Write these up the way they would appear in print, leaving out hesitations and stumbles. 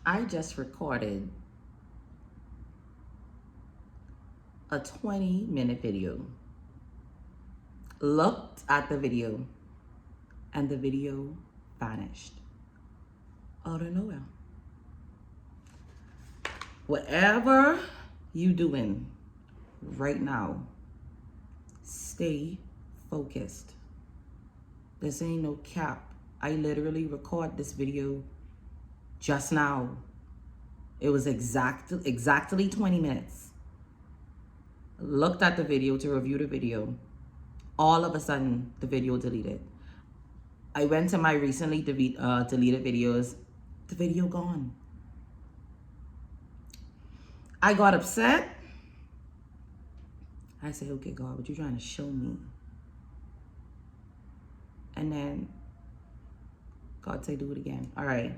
I just recorded a 20-minute video, looked at the video, and the video vanished out of nowhere. Whatever you doing right now, stay focused. This ain't no cap. I literally record this video just now. It was exactly 20 minutes. Looked at the video to review the video. All of a sudden, the video deleted. I went to my recently deleted videos. The video gone. I got upset. I said, okay, God, what you trying to show me? And then God said, do it again. All right.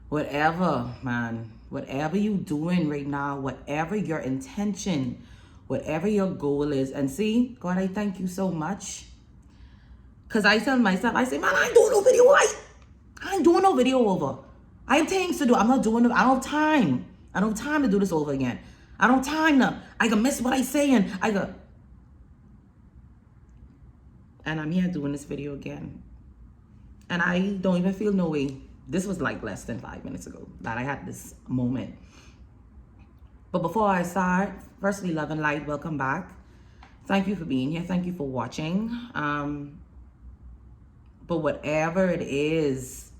Whatever, man, whatever you doing right now, whatever your intention, whatever your goal is. And see, God, I thank you so much. Because I tell myself, I say, man, I ain't doing no video. I ain't doing no video over. I have things to do. I'm not doing it. I don't have time. I don't have time to do this over again. I don't have time to. I can miss what I say and and I'm here doing this video again. And I don't even feel no way. This was like less than 5 minutes ago that I had this moment. But before I start, firstly, love and light, welcome back. Thank you for being here. Thank you for watching. But whatever it is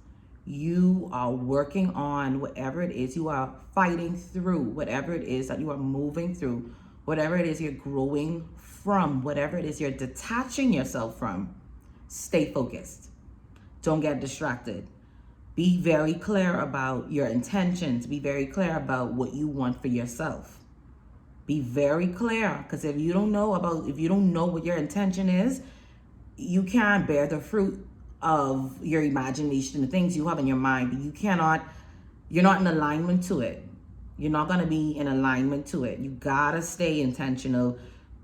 you are working on, whatever it is you are fighting through, whatever it is that you are moving through, whatever it is you're growing from, whatever it is you're detaching yourself from, stay focused. Don't get distracted. Be very clear about your intentions. Be very clear about what you want for yourself. Be very clear, because if you don't know what your intention is, you can't bear the fruit of your imagination, the things you have in your mind. You're not in alignment to it. You're not going to be in alignment to it. You got to stay intentional.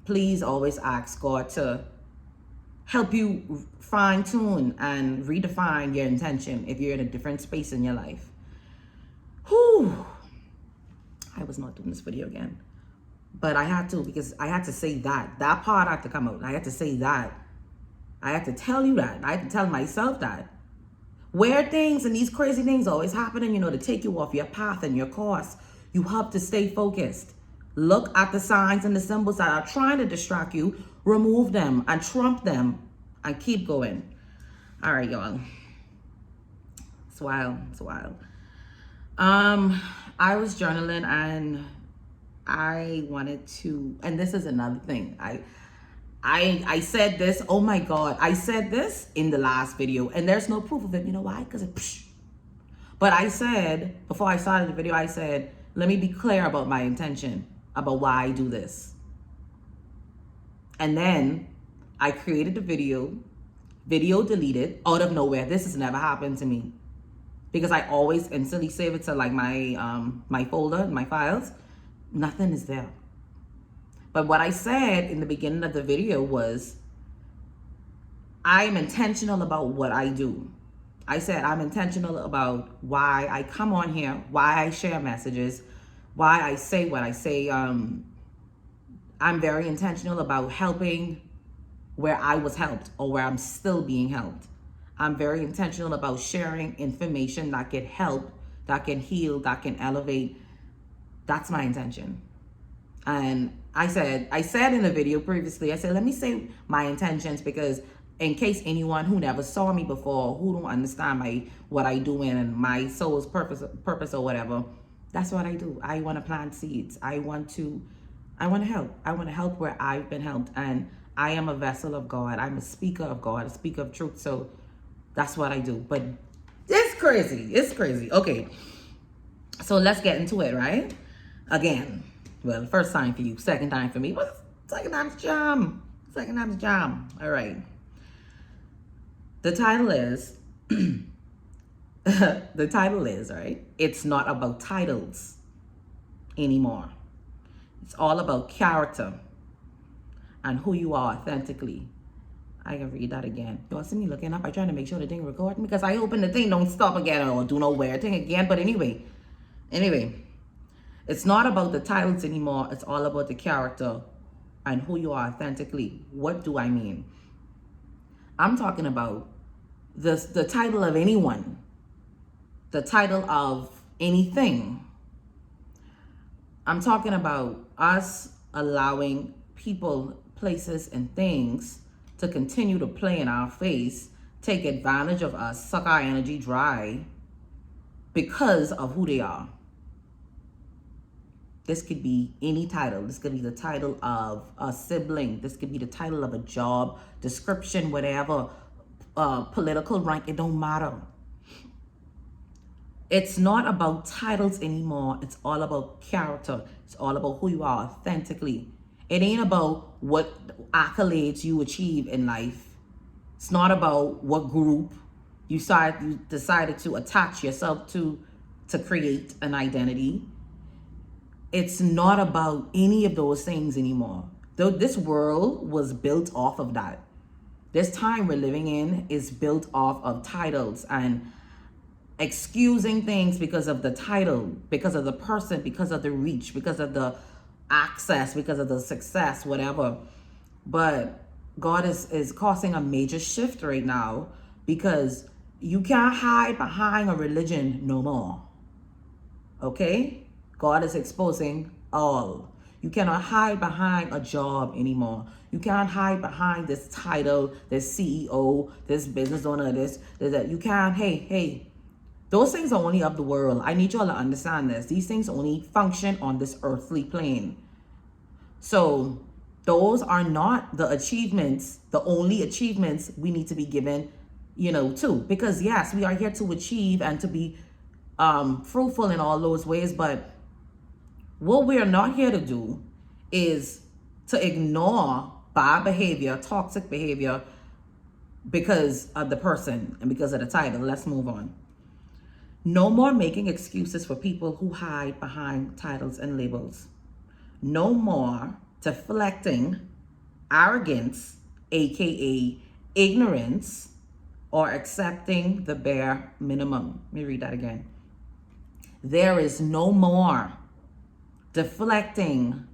Please always ask God to help you fine tune and redefine your intention if you're in a different space in your life. Whew. I was not doing this video again, but I had to, because I had to say that part had to come out. I had to say that. I had to tell you that. I had to tell myself that. Weird things and these crazy things always happening, to take you off your path and your course. You have to stay focused. Look at the signs and the symbols that are trying to distract you. Remove them and trump them and keep going. All right, y'all. It's wild. It's wild. I was journaling and I wanted to, and this is another thing. I said this, oh my God, I said this in the last video and there's no proof of it. You know why? Because but I said, before I started the video, I said, let me be clear about my intention, about why I do this. And then I created the video deleted out of nowhere. This has never happened to me because I always instantly save it to like my folder, my files. Nothing is there. But what I said in the beginning of the video was, I'm intentional about what I do. I said I'm intentional about why I come on here, why I share messages, why I say what I say. I'm very intentional about helping where I was helped or where I'm still being helped. I'm very intentional about sharing information that can help, that can heal, that can elevate. That's my intention. And I said in the video previously, I said, let me say my intentions, because in case anyone who never saw me before, who don't understand what I do and my soul's purpose or whatever, that's what I do. I want to plant seeds. I want to help. I want to help where I've been helped. And I am a vessel of God. I'm a speaker of God, a speaker of truth. So that's what I do. But it's crazy. It's crazy. Okay. So let's get into it, right? Again. Well, first time for you, second time for me. But second time's charm. Second time's charm. All right. The title is, right? It's not about titles anymore. It's all about character and who you are authentically. I can read that again. Y'all see me looking up. I trying to make sure the thing recording because I hoping the thing don't stop again or do no weird thing again. But anyway, Anyway, it's not about the titles anymore. It's all about the character and who you are authentically. What do I mean? I'm talking about the title of anyone, the title of anything. I'm talking about us allowing people, places, and things to continue to play in our face, take advantage of us, suck our energy dry because of who they are. This could be any title. This could be the title of a sibling. This could be the title of a job, description, whatever, political rank. It don't matter. It's not about titles anymore. It's all about character. It's all about who you are authentically. It ain't about what accolades you achieve in life. It's not about what group you decided to attach yourself to create an identity. It's not about any of those things anymore. Though this world was built off of that. This time we're living in is built off of titles and excusing things because of the title, because of the person, because of the reach, because of the access, because of the success, whatever. But God is causing a major shift right now because you can't hide behind a religion no more. Okay? God is exposing all. You cannot hide behind a job anymore. You can't hide behind this title, this CEO, this business owner, this, that. You can't, hey. Those things are only of the world. I need y'all to understand this. These things only function on this earthly plane. So those are not the achievements, the only achievements we need to be given, to. Because yes, we are here to achieve and to be fruitful in all those ways. But what we are not here to do is to ignore bad behavior, toxic behavior because of the person and because of the title. Let's move on. No more making excuses for people who hide behind titles and labels. No more deflecting arrogance, aka ignorance, or accepting the bare minimum. Let me read that again. There is no more deflecting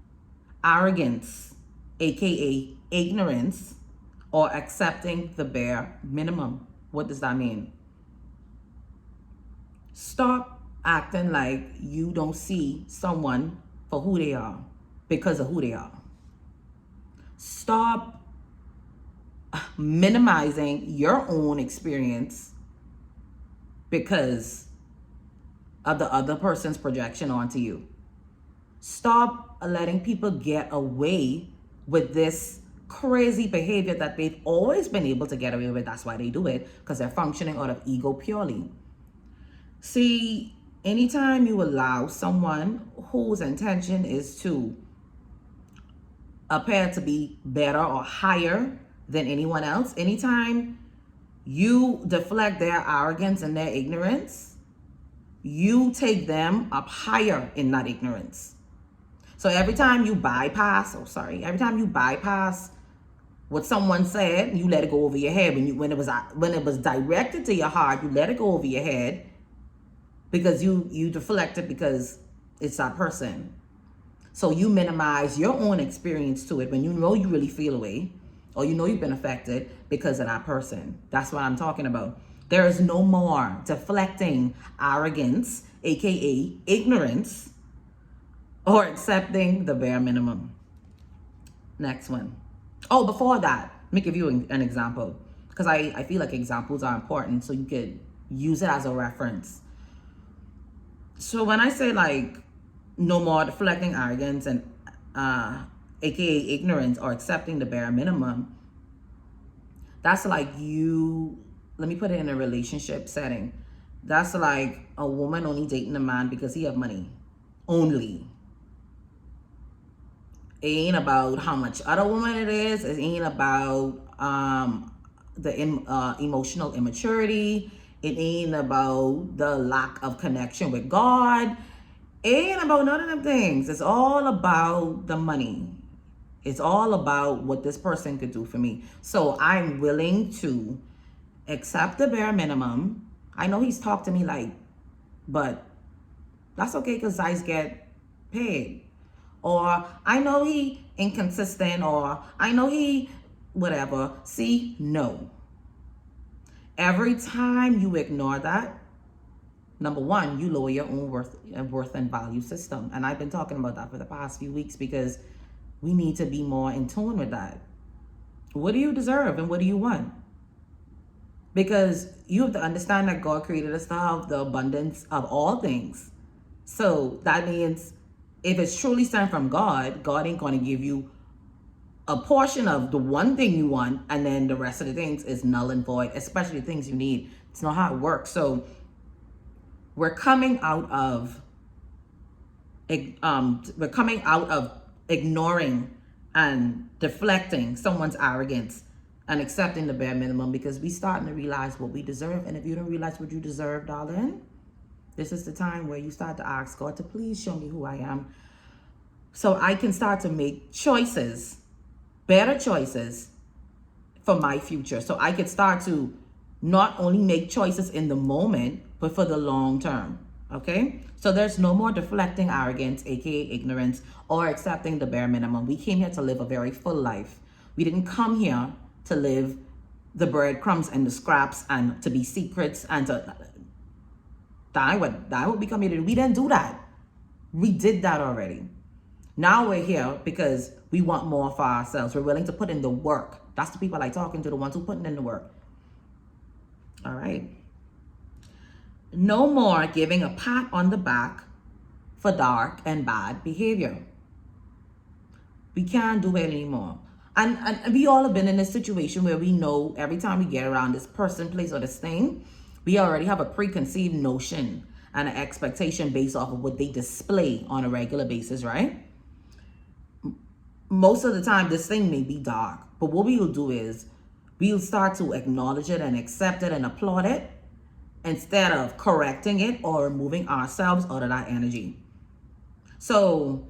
arrogance, aka ignorance, or accepting the bare minimum. What does that mean? Stop acting like you don't see someone for who they are because of who they are. Stop minimizing your own experience because of the other person's projection onto you. Stop letting people get away with this crazy behavior that they've always been able to get away with. That's why they do it, because they're functioning out of ego purely. See, anytime you allow someone whose intention is to appear to be better or higher than anyone else, anytime you deflect their arrogance and their ignorance, you take them up higher in that ignorance. So every time you bypass what someone said, you let it go over your head. When it was directed to your heart, you let it go over your head. Because you deflect it because it's that person. So you minimize your own experience to it when you know you really feel away or you know you've been affected because of that person. That's what I'm talking about. There is no more deflecting arrogance, aka ignorance, or accepting the bare minimum. Next one. Oh, before that, let me give you an example. Because I feel like examples are important so you could use it as a reference. So when I say like no more deflecting arrogance and aka ignorance or accepting the bare minimum, that's like let me put it in a relationship setting. That's like a woman only dating a man because he have money. Only. It ain't about how much other woman it is. It ain't about the emotional immaturity. It ain't about the lack of connection with God. It ain't about none of them things. It's all about the money. It's all about what this person could do for me. So I'm willing to accept the bare minimum. I know he's talked to me but That's okay because I get paid. Or I know he inconsistent, or I know he whatever. See, no. Every time you ignore that, number one, you lower your own worth and value system. And I've been talking about that for the past few weeks because we need to be more in tune with that. What do you deserve and what do you want? Because you have to understand that God created us to have the abundance of all things. So that means if it's truly sent from God, God ain't going to give you a portion of the one thing you want and then the rest of the things is null and void, especially the things you need. It's not how it works. So we're coming out of ignoring and deflecting someone's arrogance and accepting the bare minimum because we starting to realize what we deserve. And if you don't realize what you deserve, darling, this is the time where you start to ask God to please show me who I am so I can start to make choices, better choices for my future. So I can start to not only make choices in the moment, but for the long term. Okay? So there's no more deflecting arrogance, aka ignorance, or accepting the bare minimum. We came here to live a very full life. We didn't come here to live the breadcrumbs and the scraps and to be secrets and to that would become it. We didn't do that. We did that already. Now we're here because we want more for ourselves. We're willing to put in the work. That's the people I talking to, the ones who putting in the work. All right. No more giving a pat on the back for dark and bad behavior. We can't do it anymore. And we all have been in a situation where we know every time we get around this person, place, or this thing, we already have a preconceived notion and an expectation based off of what they display on a regular basis, right? Most of the time, this thing may be dark, but what we will do is we'll start to acknowledge it and accept it and applaud it instead of correcting it or removing ourselves out of that energy. So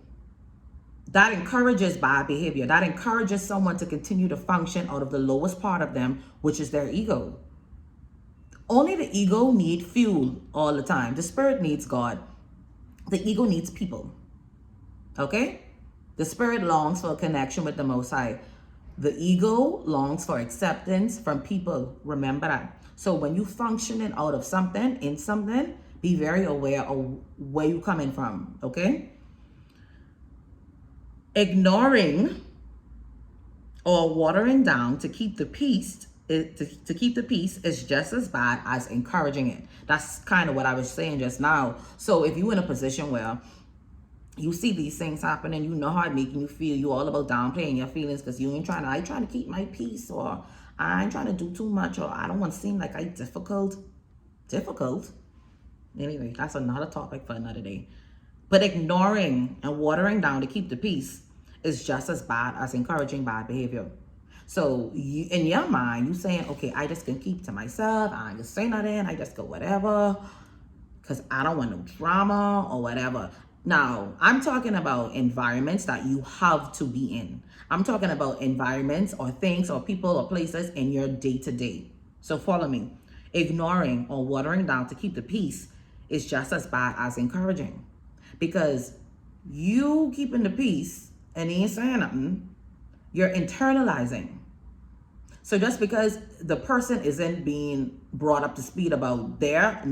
that encourages bad behavior. That encourages someone to continue to function out of the lowest part of them, which is their ego. Only the ego needs fuel all the time. The spirit needs God. The ego needs people. Okay? The spirit longs for a connection with the Most High. The ego longs for acceptance from people. Remember that. So when you functioning out of something, in something, be very aware of where you're coming from. Okay? Ignoring or watering down to keep the peace is just as bad as encouraging it. That's kind of what I was saying just now. So if you're in a position where you see these things happening, you know how it making you feel, you all about downplaying your feelings because you ain't trying to keep my peace, or I ain't trying to do too much, or I don't want to seem like I difficult. Anyway, that's another topic for another day. But ignoring and watering down to keep the peace is just as bad as encouraging bad behavior. So you, in your mind, you saying, okay, I just can keep to myself. I just say nothing. I just go whatever because I don't want no drama or whatever. Now, I'm talking about environments that you have to be in. I'm talking about environments or things or people or places in your day-to-day. So follow me. Ignoring or watering down to keep the peace is just as bad as encouraging. Because you keeping the peace and he ain't saying nothing, you're internalizing. So just because the person isn't being brought up to speed about their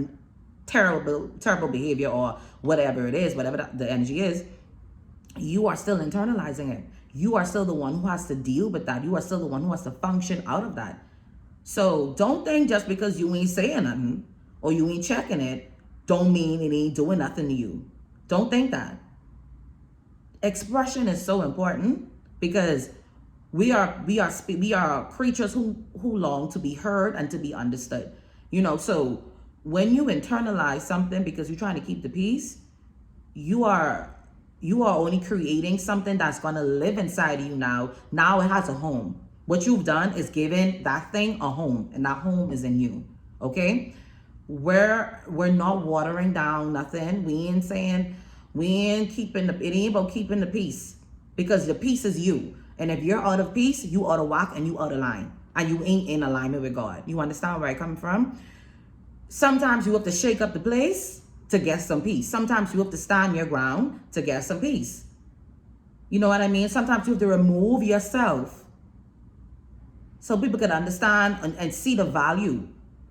terrible behavior or whatever it is, whatever the energy is, you are still internalizing it. You are still the one who has to deal with that. You are still the one who has to function out of that. So don't think just because you ain't saying nothing or you ain't checking it, don't mean it ain't doing nothing to you. Don't think that. Expression is so important because we are creatures who long to be heard and to be understood. You know, so when you internalize something because you're trying to keep the peace, you are only creating something that's going to live inside of you now. Now it has a home. What you've done is given that thing a home, and that home is in you. Okay? We're not watering down nothing. We ain't saying we ain't keeping it ain't about keeping the peace, because the peace is you. And if you're out of peace, you out of whack and you out of line, and you ain't in alignment with God. You understand where I come from? Sometimes you have to shake up the place to get some peace. Sometimes you have to stand your ground to get some peace. You know what I mean? Sometimes you have to remove yourself so people can understand and see the value.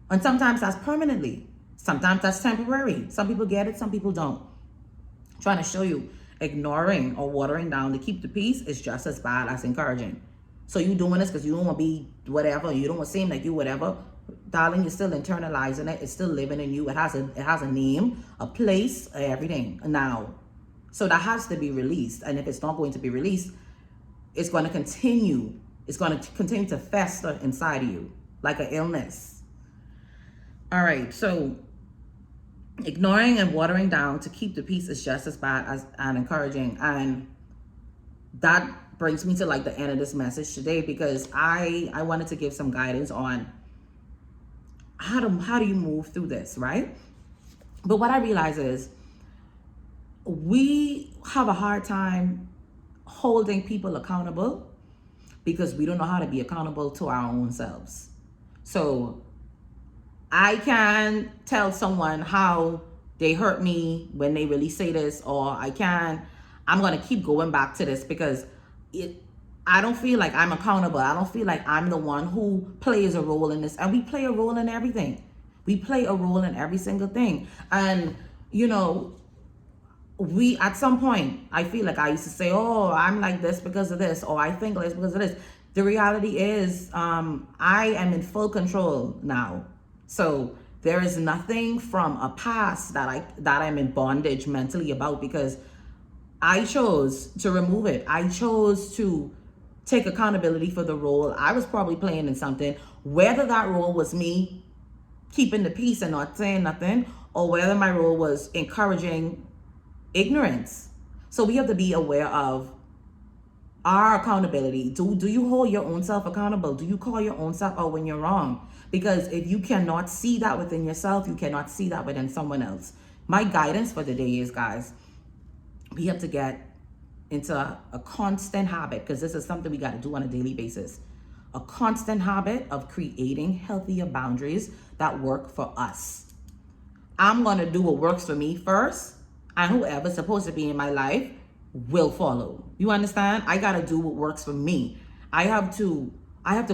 And sometimes that's permanently. Sometimes that's temporary. Some people get it, some people don't. I'm trying to show you, ignoring or watering down to keep the peace is just as bad as encouraging. So you doing this because you don't want to be whatever, you don't want to seem like you whatever. Darling, you're still internalizing it. It's still living in you. It has a name, a place, everything now. So that has to be released. And if it's not going to be released, it's going to continue. It's going to continue to fester inside of you like an illness. All right. So ignoring and watering down to keep the peace is just as bad as and encouraging. And that brings me to like the end of this message today, because I wanted to give some guidance on how do you move through this, right? But what I realize is we have a hard time holding people accountable because we don't know how to be accountable to our own selves. So I can tell someone how they hurt me when they really say this, or I'm going to keep going back to this because I don't feel like I'm accountable. I don't feel like I'm the one who plays a role in this. And we play a role in everything. We play a role in every single thing. And, you know, at some point, I feel like I used to say, oh, I'm like this because of this, or I think like this because of this. The reality is I am in full control now. So there is nothing from a past that I'm in bondage mentally about, because I chose to remove it. I chose to take accountability for the role I was probably playing in something, whether that role was me keeping the peace and not saying nothing, or whether my role was encouraging ignorance. So we have to be aware of our accountability. Do you hold your own self accountable? Do you call your own self out when you're wrong? Because if you cannot see that within yourself, you cannot see that within someone else. My guidance for the day is, guys, we have to get into a constant habit, because this is something we got to do on a daily basis. A constant habit of creating healthier boundaries that work for us. I'm going to do what works for me first, and whoever's supposed to be in my life will follow. You understand? I got to do what works for me. I have to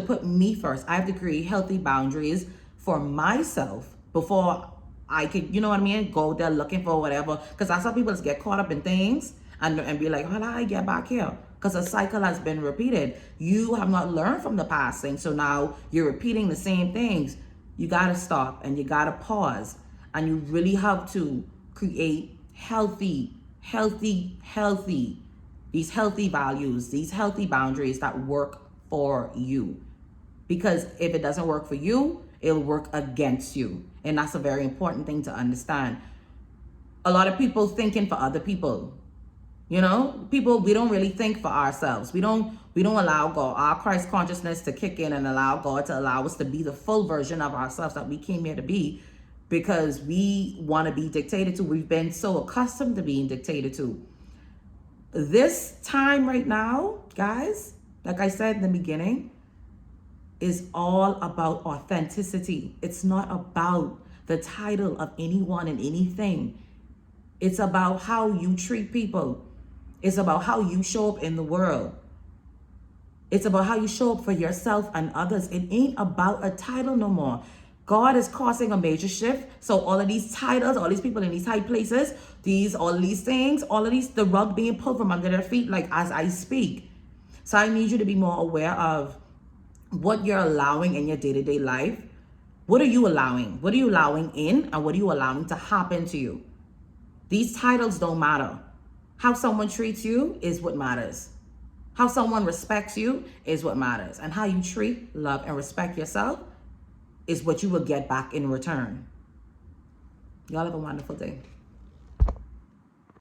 put me first. I have to create healthy boundaries for myself before I could, you know what I mean, go there looking for whatever. Because I saw people just get caught up in things and be like, how do I get back here? Because a cycle has been repeated. You have not learned from the past thing, so now you're repeating the same things. You got to stop and you got to pause. And you really have to create healthy, these healthy values, these healthy boundaries that work for you. Because if it doesn't work for you, it'll work against you. And that's a very important thing to understand. A lot of people thinking for other people. You know, people, we don't really think for ourselves. We don't allow God, our Christ consciousness, to kick in and allow God to allow us to be the full version of ourselves that we came here to be, because we want to be dictated to. We've been so accustomed to being dictated to. This time right now, guys, like I said in the beginning, is all about authenticity. It's not about the title of anyone and anything. It's about how you treat people. It's about how you show up in the world. It's about how you show up for yourself and others. It ain't about a title no more. God is causing a major shift. So all of these titles, all these people in these high places, all these things, the rug being pulled from under their feet, like as I speak. So I need you to be more aware of what you're allowing in your day-to-day life. What are you allowing? What are you allowing in, and what are you allowing to happen to you? These titles don't matter. How someone treats you is what matters. How someone respects you is what matters. And how you treat, love, and respect yourself is what you will get back in return. Y'all have a wonderful day.